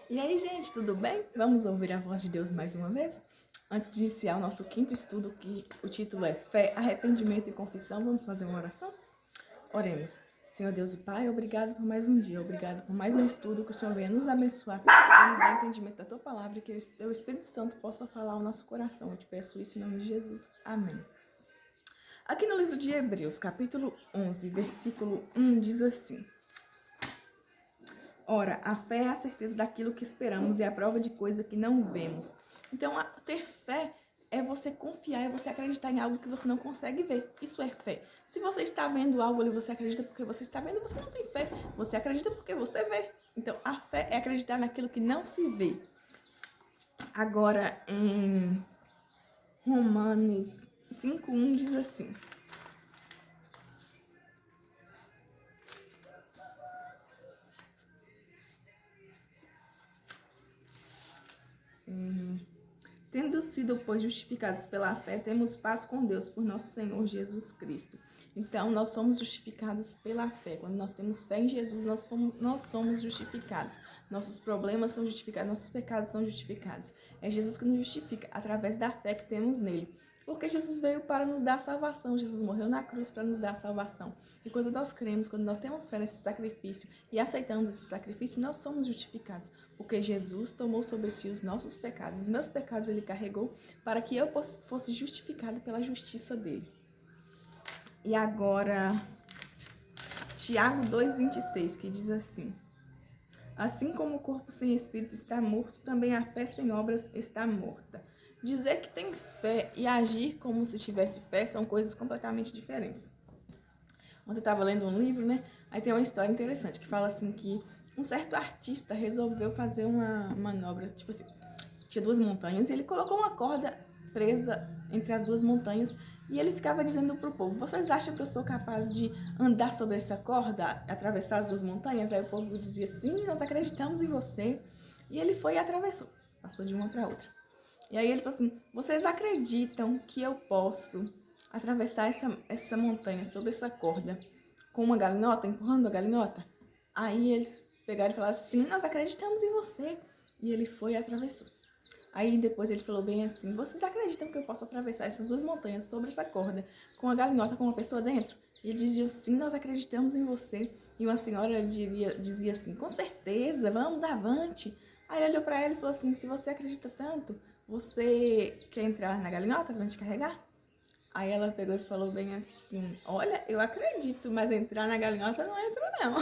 E aí, gente, tudo bem? Vamos ouvir a voz de Deus mais uma vez? Antes de iniciar o nosso quinto estudo, que o título é Fé, Arrependimento e Confissão, vamos fazer uma oração? Oremos. Senhor Deus e Pai, obrigado por mais um dia, obrigado por mais um estudo, que o Senhor venha nos abençoar e nos dar entendimento da Tua Palavra e que o Teu Espírito Santo possa falar ao nosso coração. Eu te peço isso em nome de Jesus. Amém. Aqui no livro de Hebreus, capítulo 11, versículo 1, diz assim: Ora, a fé é a certeza daquilo que esperamos e a prova de coisa que não vemos. Então, ter fé é você confiar, é você acreditar em algo que você não consegue ver. Isso é fé. Se você está vendo algo ali, você acredita porque você está vendo, você não tem fé. Você acredita porque você vê. Então, a fé é acreditar naquilo que não se vê. Agora, em Romanos 5:1 diz assim: Tendo sido, pois, justificados pela fé, temos paz com Deus por nosso Senhor Jesus Cristo. Então, nós somos justificados pela fé. Quando nós temos fé em Jesus, nós somos justificados. Nossos problemas são justificados, nossos pecados são justificados. É Jesus que nos justifica através da fé que temos nele. Porque Jesus veio para nos dar salvação. Jesus morreu na cruz para nos dar salvação. E quando nós cremos, quando nós temos fé nesse sacrifício e aceitamos esse sacrifício, nós somos justificados. Porque Jesus tomou sobre si os nossos pecados. Os meus pecados ele carregou para que eu fosse justificado pela justiça dele. E agora, Tiago 2,26, que diz assim: Assim como o corpo sem espírito está morto, também a fé sem obras está morta. Dizer que tem fé e agir como se tivesse fé são coisas completamente diferentes. Ontem eu estava lendo um livro, né? Aí tem uma história interessante que fala assim que um certo artista resolveu fazer uma manobra, tipo assim, tinha duas montanhas e ele colocou uma corda presa entre as duas montanhas e ele ficava dizendo pro povo: vocês acham que eu sou capaz de andar sobre essa corda, atravessar as duas montanhas? Aí o povo dizia: sim, nós acreditamos em você. E ele foi e atravessou, passou de uma para outra. E aí ele falou assim: vocês acreditam que eu posso atravessar essa montanha sobre essa corda com uma galinhota, empurrando a galinhota? Aí eles pegaram e falaram: sim, nós acreditamos em você. E ele foi e atravessou. Aí depois ele falou bem assim: vocês acreditam que eu posso atravessar essas duas montanhas sobre essa corda com a galinhota com uma pessoa dentro? E ele dizia: sim, nós acreditamos em você. E uma senhora dizia assim: com certeza, vamos avante. Aí ele olhou para ela e falou assim: se você acredita tanto, você quer entrar na galinhota pra gente carregar? Aí ela pegou e falou bem assim: olha, eu acredito, mas entrar na galinhota não entro não.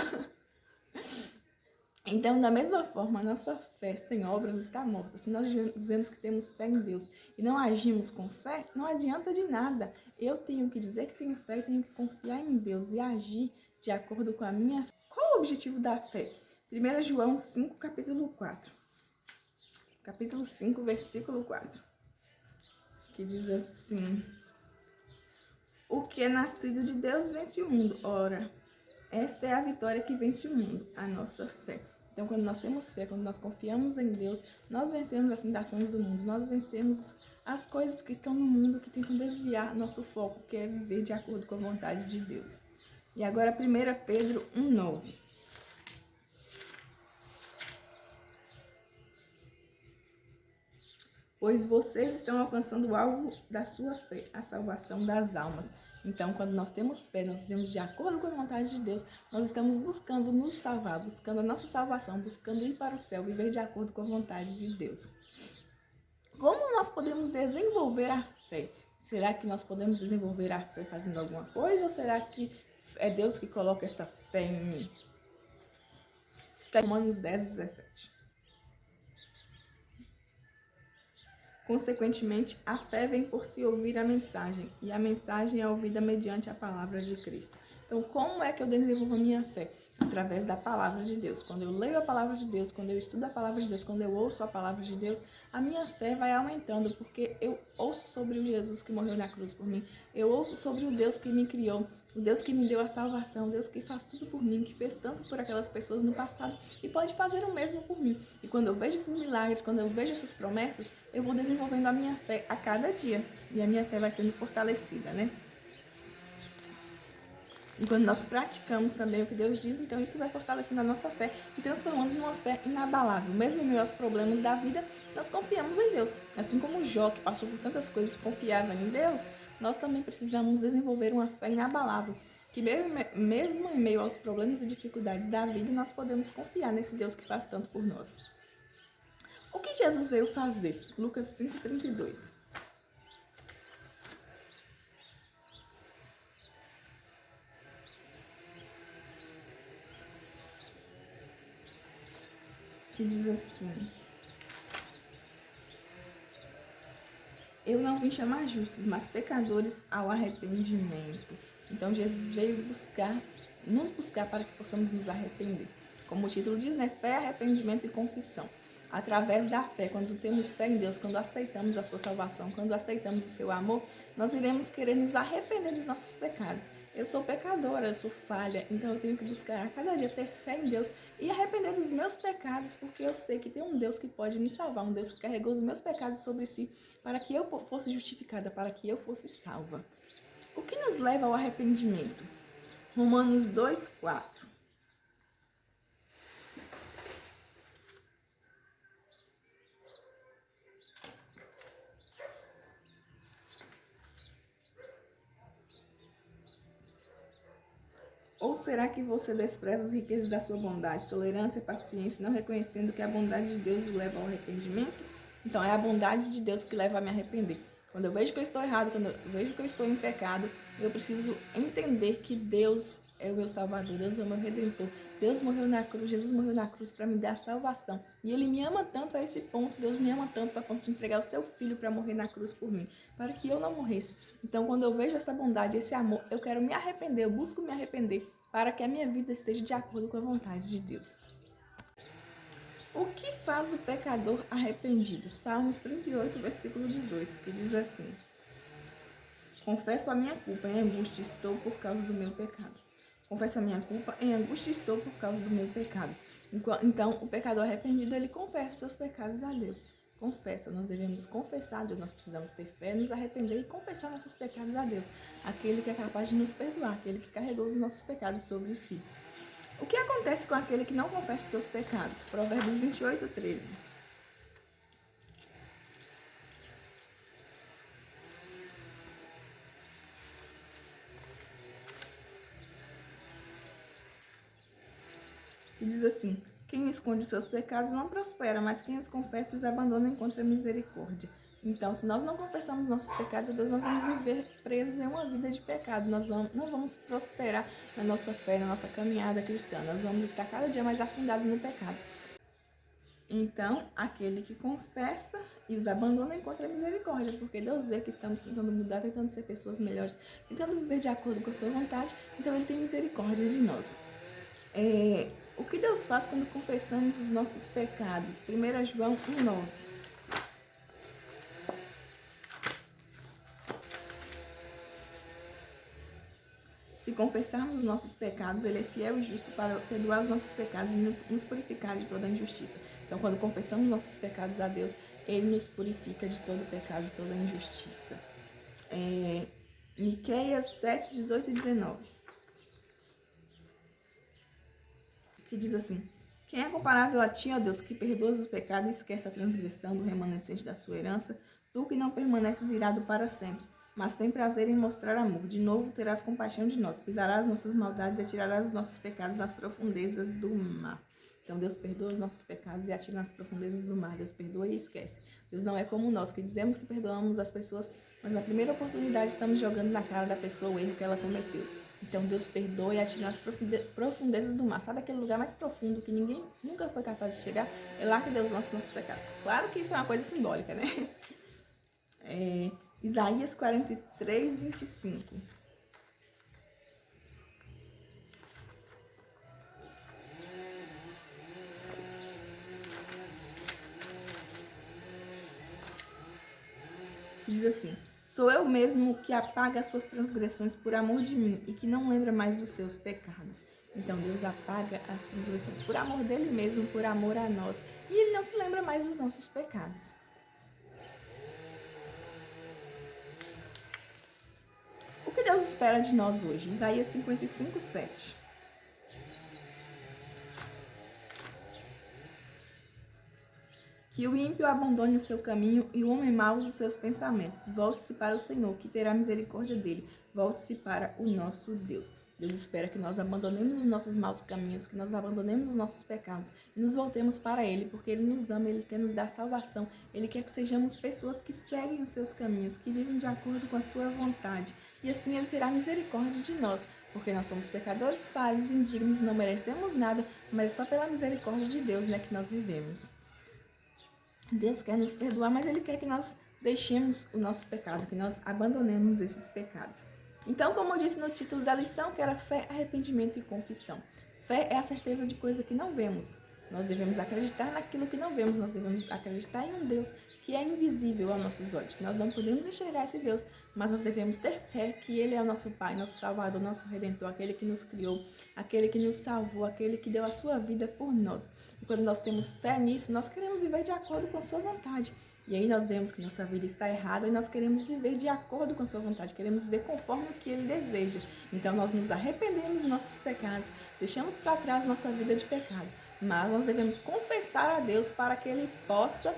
Então, da mesma forma, a nossa fé sem obras está morta. Se nós dizemos que temos fé em Deus e não agimos com fé, não adianta de nada. Eu tenho que dizer que tenho fé e tenho que confiar em Deus e agir de acordo com a minha fé. Qual é o objetivo da fé? 1 João 5, capítulo 4. Capítulo 5, versículo 4. Que diz assim: o que é nascido de Deus vence o mundo. Ora, esta é a vitória que vence o mundo, a nossa fé. Então, quando nós temos fé, quando nós confiamos em Deus, nós vencemos as tentações do mundo, nós vencemos as coisas que estão no mundo que tentam desviar nosso foco, que é viver de acordo com a vontade de Deus. E agora, 1 Pedro 1,9. Pois vocês estão alcançando o alvo da sua fé, a salvação das almas. Então, quando nós temos fé, nós vivemos de acordo com a vontade de Deus, nós estamos buscando nos salvar, buscando a nossa salvação, buscando ir para o céu, viver de acordo com a vontade de Deus. Como nós podemos desenvolver a fé? Será que nós podemos desenvolver a fé fazendo alguma coisa ou será que é Deus que coloca essa fé em mim? Está em Romanos 10:17. Consequentemente, a fé vem por se ouvir a mensagem, e a mensagem é ouvida mediante a palavra de Cristo. Então, como é que eu desenvolvo a minha fé? Através da palavra de Deus. Quando eu leio a palavra de Deus, quando eu estudo a palavra de Deus, quando eu ouço a palavra de Deus, a minha fé vai aumentando, porque eu ouço sobre o Jesus que morreu na cruz por mim, eu ouço sobre o Deus que me criou, o Deus que me deu a salvação, o Deus que faz tudo por mim, que fez tanto por aquelas pessoas no passado e pode fazer o mesmo por mim. E quando eu vejo esses milagres, quando eu vejo essas promessas, eu vou desenvolvendo a minha fé a cada dia. E a minha fé vai sendo fortalecida, né? E quando nós praticamos também o que Deus diz, então isso vai fortalecendo a nossa fé e transformando numa fé inabalável. Mesmo em meio aos problemas da vida, nós confiamos em Deus. Assim como Jó, que passou por tantas coisas, confiava em Deus, nós também precisamos desenvolver uma fé inabalável. Que mesmo em meio aos problemas e dificuldades da vida, nós podemos confiar nesse Deus que faz tanto por nós. O que Jesus veio fazer? Lucas 5,32. Que diz assim: eu não vim chamar justos, mas pecadores ao arrependimento. Então Jesus veio nos buscar para que possamos nos arrepender. Como o título diz, né? Fé, arrependimento e confissão. Através da fé, quando temos fé em Deus, quando aceitamos a sua salvação, quando aceitamos o seu amor, nós iremos querer nos arrepender dos nossos pecados. Eu sou pecadora, eu sou falha, então eu tenho que buscar a cada dia ter fé em Deus e arrepender dos meus pecados, porque eu sei que tem um Deus que pode me salvar, um Deus que carregou os meus pecados sobre si, para que eu fosse justificada, para que eu fosse salva. O que nos leva ao arrependimento? Romanos 2,4. Ou será que você despreza as riquezas da sua bondade, tolerância, paciência, não reconhecendo que a bondade de Deus o leva ao arrependimento? Então, é a bondade de Deus que leva a me arrepender. Quando eu vejo que eu estou errado, quando eu vejo que eu estou em pecado, eu preciso entender que Deus é o meu Salvador, Deus é o meu Redentor. Deus morreu na cruz, Jesus morreu na cruz para me dar salvação. E Ele me ama tanto a esse ponto, Deus me ama tanto a ponto de entregar o seu Filho para morrer na cruz por mim, para que eu não morresse. Então, quando eu vejo essa bondade, esse amor, eu quero me arrepender, eu busco me arrepender, para que a minha vida esteja de acordo com a vontade de Deus. O que faz o pecador arrependido? Salmos 38, versículo 18, que diz assim: confesso a minha culpa, em angústia estou por causa do meu pecado. Confesso a minha culpa, em angústia estou por causa do meu pecado. Então, o pecador arrependido, ele confessa seus pecados a Deus. Confessa, nós devemos confessar a Deus, nós precisamos ter fé, nos arrepender e confessar nossos pecados a Deus. Aquele que é capaz de nos perdoar, aquele que carregou os nossos pecados sobre si. O que acontece com aquele que não confessa seus pecados? Provérbios 28, 13. E diz assim: quem esconde os seus pecados não prospera, mas quem os confessa e os abandona encontra misericórdia. Então, se nós não confessamos nossos pecados a Deus, nós vamos viver presos em uma vida de pecado. Nós não vamos prosperar na nossa fé, na nossa caminhada cristã. Nós vamos estar cada dia mais afundados no pecado. Então, aquele que confessa e os abandona encontra misericórdia, porque Deus vê que estamos tentando mudar, tentando ser pessoas melhores, tentando viver de acordo com a sua vontade, então Ele tem misericórdia de nós. O que Deus faz quando confessamos os nossos pecados? 1 João 1,9. Se confessarmos os nossos pecados, Ele é fiel e justo para perdoar os nossos pecados e nos purificar de toda a injustiça. Então, quando confessamos nossos pecados a Deus, Ele nos purifica de todo pecado, de toda injustiça. Miqueias 7, 18 e 19. Que diz assim: quem é comparável a ti, ó Deus, que perdoas os pecados e esquece a transgressão do remanescente da sua herança, tu que não permaneces irado para sempre, mas tem prazer em mostrar amor. De novo terás compaixão de nós, pisarás nossas maldades e atirarás os nossos pecados nas profundezas do mar. Então Deus perdoa os nossos pecados e atira nas profundezas do mar. Deus perdoa e esquece. Deus não é como nós, que dizemos que perdoamos as pessoas, mas na primeira oportunidade estamos jogando na cara da pessoa o erro que ela cometeu. Então Deus perdoa e atira nas profundezas do mar. Sabe aquele lugar mais profundo que ninguém nunca foi capaz de chegar? É lá que Deus lança nossos pecados. Claro que isso é uma coisa simbólica, né? Isaías 43, 25. Diz assim: sou eu mesmo que apaga as suas transgressões por amor de mim e que não lembra mais dos seus pecados. Então Deus apaga as transgressões por amor dele mesmo, por amor a nós. E Ele não se lembra mais dos nossos pecados. O que Deus espera de nós hoje? Isaías 55, 7. Que o ímpio abandone o seu caminho e o homem mau os seus pensamentos. Volte-se para o Senhor, que terá misericórdia dele. Volte-se para o nosso Deus. Deus espera que nós abandonemos os nossos maus caminhos, que nós abandonemos os nossos pecados e nos voltemos para Ele, porque Ele nos ama, Ele quer nos dar salvação. Ele quer que sejamos pessoas que seguem os seus caminhos, que vivem de acordo com a sua vontade. E assim Ele terá misericórdia de nós, porque nós somos pecadores, falhos, indignos, não merecemos nada, mas é só pela misericórdia de Deus, que nós vivemos. Deus quer nos perdoar, mas Ele quer que nós deixemos o nosso pecado, que nós abandonemos esses pecados. Então, como eu disse no título da lição, que era fé, arrependimento e confissão. Fé é a certeza de coisa que não vemos. Nós devemos acreditar naquilo que não vemos, nós devemos acreditar em um Deus que é invisível aos nossos olhos, que nós não podemos enxergar esse Deus, mas nós devemos ter fé que Ele é o nosso Pai, nosso Salvador, nosso Redentor, aquele que nos criou, aquele que nos salvou, aquele que deu a sua vida por nós. E quando nós temos fé nisso, nós queremos viver de acordo com a sua vontade. E aí nós vemos que nossa vida está errada e nós queremos viver de acordo com a sua vontade, queremos viver conforme o que Ele deseja. Então nós nos arrependemos dos nossos pecados, deixamos para trás nossa vida de pecado, mas nós devemos confessar a Deus para que Ele possa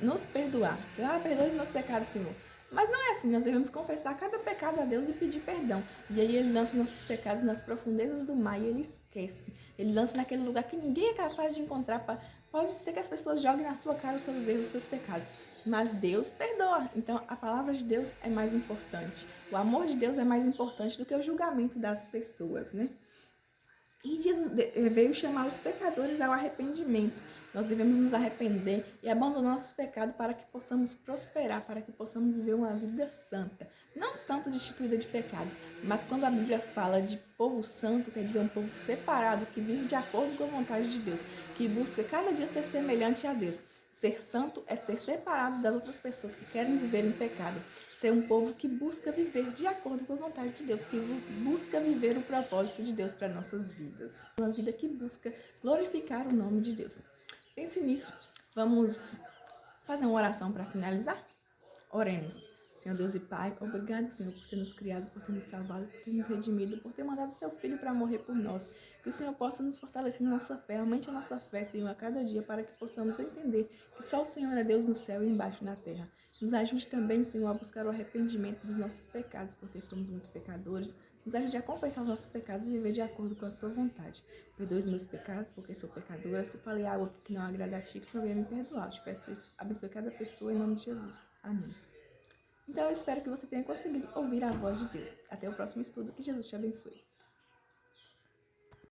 nos perdoar. Perdoe os meus pecados, Senhor. Mas não é assim, nós devemos confessar cada pecado a Deus e pedir perdão. E aí Ele lança nossos pecados nas profundezas do mar e Ele esquece. Ele lança naquele lugar que ninguém é capaz de encontrar. Pode ser que as pessoas joguem na sua cara os seus erros, os seus pecados, mas Deus perdoa. Então a palavra de Deus é mais importante. O amor de Deus é mais importante do que o julgamento das pessoas, E Jesus veio chamar os pecadores ao arrependimento. Nós devemos nos arrepender e abandonar nosso pecado para que possamos prosperar, para que possamos viver uma vida santa. Não santa destituída de pecado, mas quando a Bíblia fala de povo santo, quer dizer um povo separado, que vive de acordo com a vontade de Deus, que busca cada dia ser semelhante a Deus. Ser santo é ser separado das outras pessoas que querem viver em pecado. Ser um povo que busca viver de acordo com a vontade de Deus, que busca viver o propósito de Deus para nossas vidas. Uma vida que busca glorificar o nome de Deus. Pense nisso. Vamos fazer uma oração para finalizar? Oremos. Senhor Deus e Pai, obrigado, Senhor, por ter nos criado, por ter nos salvado, por ter nos redimido, por ter mandado seu Filho para morrer por nós. Que o Senhor possa nos fortalecer na nossa fé, aumente a nossa fé, Senhor, a cada dia, para que possamos entender que só o Senhor é Deus no céu e embaixo na terra. Nos ajude também, Senhor, a buscar o arrependimento dos nossos pecados, porque somos muito pecadores. Nos ajude a confessar os nossos pecados e viver de acordo com a sua vontade. Perdoe os meus pecados, porque sou pecadora. Se falei algo que não agrada a Ti, que o Senhor venha me perdoar. Eu te peço isso. Abençoe cada pessoa em nome de Jesus. Amém. Então eu espero que você tenha conseguido ouvir a voz de Deus. Até o próximo estudo. Que Jesus te abençoe.